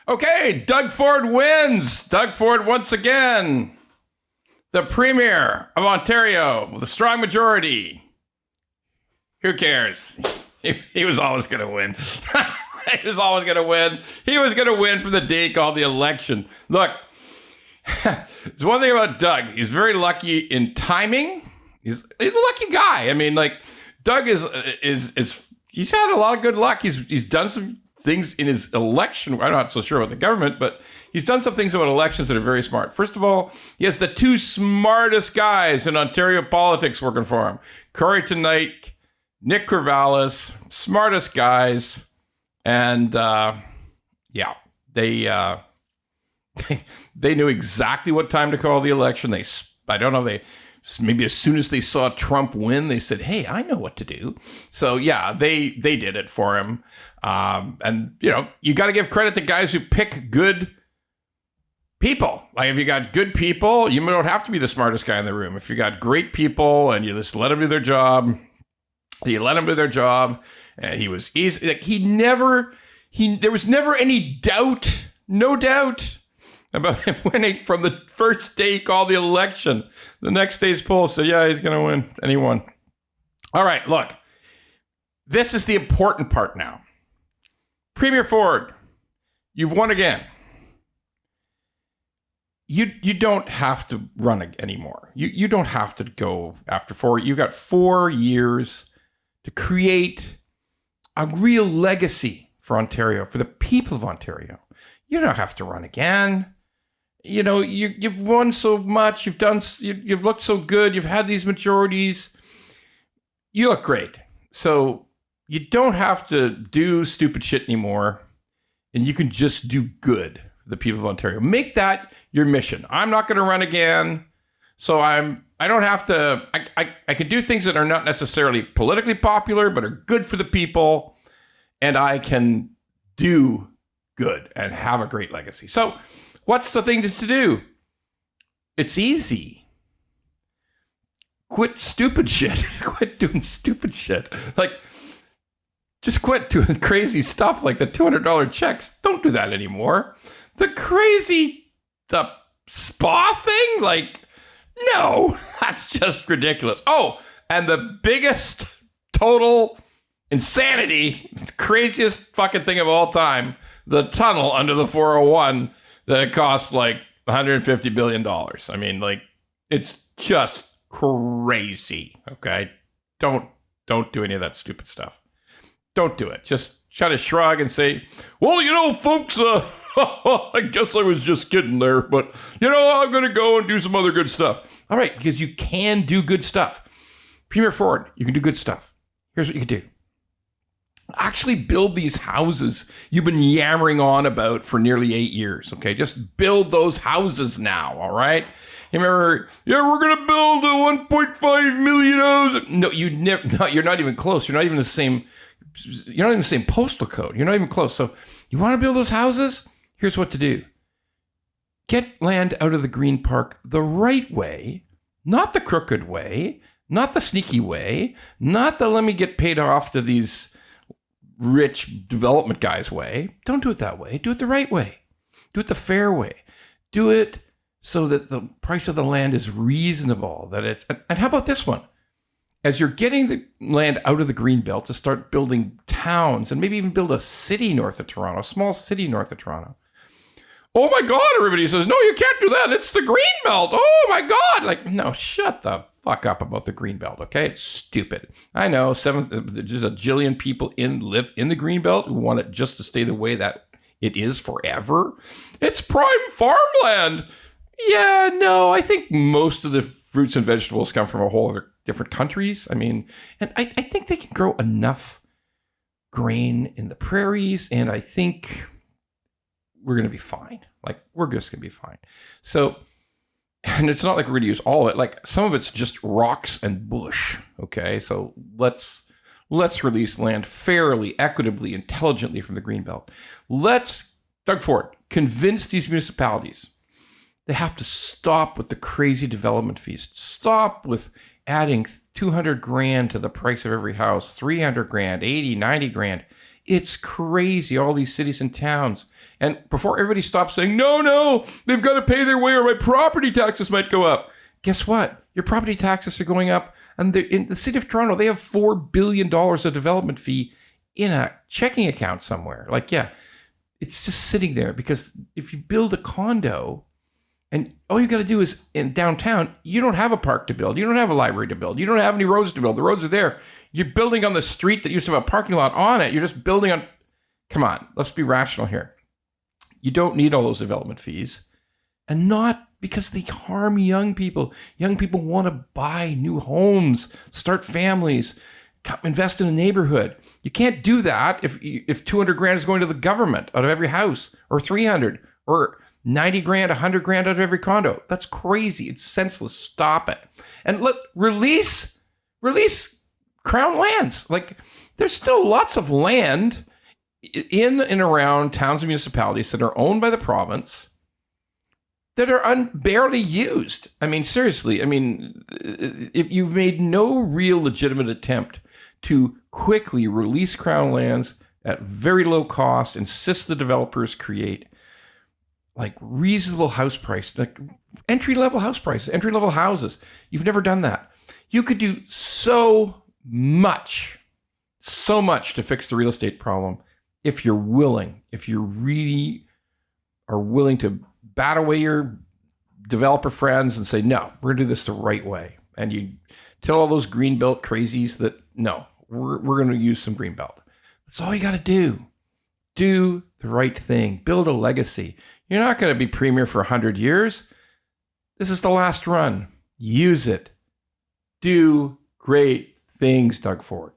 Okay, Doug Ford wins. Doug Ford once again. The Premier of Ontario with a strong majority. Who cares? He was always going to win. He was always going to win. He was going to win from the day he called the election. Look, there's one thing about Doug. He's very lucky in timing. He's a lucky guy. I mean, like, Doug is he's had a lot of good luck. He's done some things in his election. I'm not so sure about the government, but he's done some things about elections that are very smart. First of all, he has the two smartest guys in Ontario politics working for him. Corey Tonight, Nick Corvallis, smartest guys. And they knew exactly what time to call the election. Maybe as soon as they saw Trump win, they said, hey, I know what to do. So, yeah, they did it for him. And, you got to give credit to guys who pick good people. Like, if you got good people, you don't have to be the smartest guy in the room. If you got great people and you just let them do their job, and he was easy. Like, there was never any doubt, no doubt about him winning from the first day he called the election. The next day's poll said, yeah, he's going to win. And he won. All right, look. This is the important part now. Premier Ford, you've won again. You don't have to run anymore. You don't have to go after 4. You got 4 years to create a real legacy for Ontario, for the people of Ontario. You don't have to run again. You've won so much. You've looked so good. You've had these majorities. You look great. So you don't have to do stupid shit anymore. And you can just do good for the people of Ontario. Make that your mission. I'm not going to run again. So I don't have to, I can do things that are not necessarily politically popular, but are good for the people. And I can do good and have a great legacy. So what's the thing to do? It's easy. Quit stupid shit. Quit doing stupid shit. Like, just quit doing crazy stuff like the $200 checks. Don't do that anymore. The spa thing? Like, no, that's just ridiculous. Oh, and the biggest total insanity, craziest fucking thing of all time, the tunnel under the 401 that costs like $150 billion. I mean, like, it's just crazy. Okay. Don't do any of that stupid stuff. Don't do it. Just try to shrug and say, well, folks, I guess I was just kidding there, but I'm going to go and do some other good stuff. All right. Because you can do good stuff. Premier Ford, you can do good stuff. Here's what you can do. Actually build these houses you've been yammering on about for nearly 8 years. Okay, just build those houses now. All right. You remember? Yeah, we're gonna build a 1.5 million houses. No, you're not even close. You're not even the same. You're not even the same postal code. You're not even close. So you want to build those houses? Here's what to do. Get land out of the green park the right way, not the crooked way, not the sneaky way, not the let me get paid off to these rich development guys way. Don't do it that way. Do it the right way. Do it the fair way. Do it so that the price of the land is reasonable. And how about this one? As you're getting the land out of the Greenbelt to start building towns and maybe even build a city north of Toronto, a small city north of Toronto. Oh my God, everybody says, no, you can't do that. It's the Greenbelt. Oh my God. Like, no, shut the fuck up about the Greenbelt, okay? It's stupid. I know there's a jillion people live in the Greenbelt who want it just to stay the way that it is forever. It's prime farmland. Yeah, no, I think most of the fruits and vegetables come from a whole other different countries. I mean, and I think they can grow enough grain in the prairies, and I think we're going to be fine. Like, we're just going to be fine. So, and it's not like we're going to use all of it. Like, some of it's just rocks and bush. Okay, so let's release land fairly, equitably, intelligently from the Greenbelt. Doug Ford, convince these municipalities they have to stop with the crazy development fees. Stop with adding $200,000 to the price of every house, $300,000, $80,000, $90,000. It's crazy, all these cities and towns. And before everybody stops saying, no, they've got to pay their way or my property taxes might go up. Guess what? Your property taxes are going up. And in the city of Toronto, they have $4 billion of development fee in a checking account somewhere. Like, yeah, it's just sitting there because if you build a condo and all you got to do is in downtown, you don't have a park to build. You don't have a library to build. You don't have any roads to build. The roads are there. You're building on the street that used to have a parking lot on it. You're just building on. Come on, let's be rational here. You don't need all those development fees, and not because they harm young people. Young people want to buy new homes, start families, invest in a neighborhood. You can't do that if 200 grand is going to the government out of every house, or 300, or 90 grand, 100 grand out of every condo. That's crazy. It's senseless. Stop it. And release crown lands. Like, there's still lots of land in and around towns and municipalities that are owned by the province that are barely used. I mean, seriously, if you've made no real legitimate attempt to quickly release crown lands at very low cost, insist the developers create like reasonable house price, like entry-level house prices, entry-level houses. You've never done that. You could do so much to fix the real estate problem if you're willing, if you really are willing to bat away your developer friends and say, no, we're going to do this the right way. And you tell all those Greenbelt crazies that, no, we're going to use some Greenbelt. That's all you got to do. Do the right thing. Build a legacy. You're not going to be premier for 100 years. This is the last run. Use it. Do great things, Doug Ford.